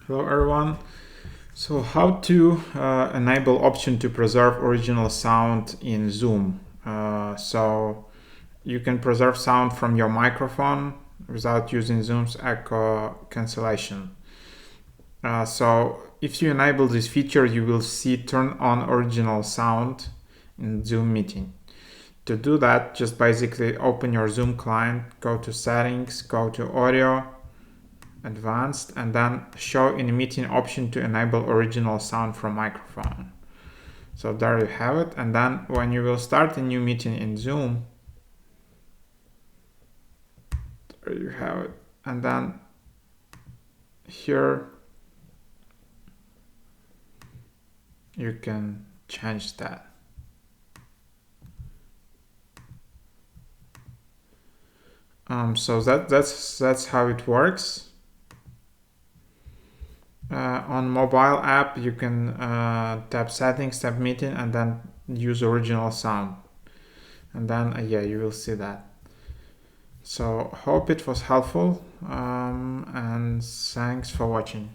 Hello everyone. So how to enable option to preserve original sound in Zoom. So you can preserve sound from your microphone without using Zoom's echo cancellation. So if you enable this feature, you will see turn on original sound in Zoom meeting. To do that, just basically open your Zoom client, go to settings, go to audio, advanced, and then show in meeting option to enable original sound from microphone. So there you have it. And then when you will start a new meeting in Zoom, there you have it. And then here you can change that. So that's how it works. On mobile app, you can tap settings, tap meeting, and then use original sound. And then yeah, you will see that. So hope it was helpful, and thanks for watching.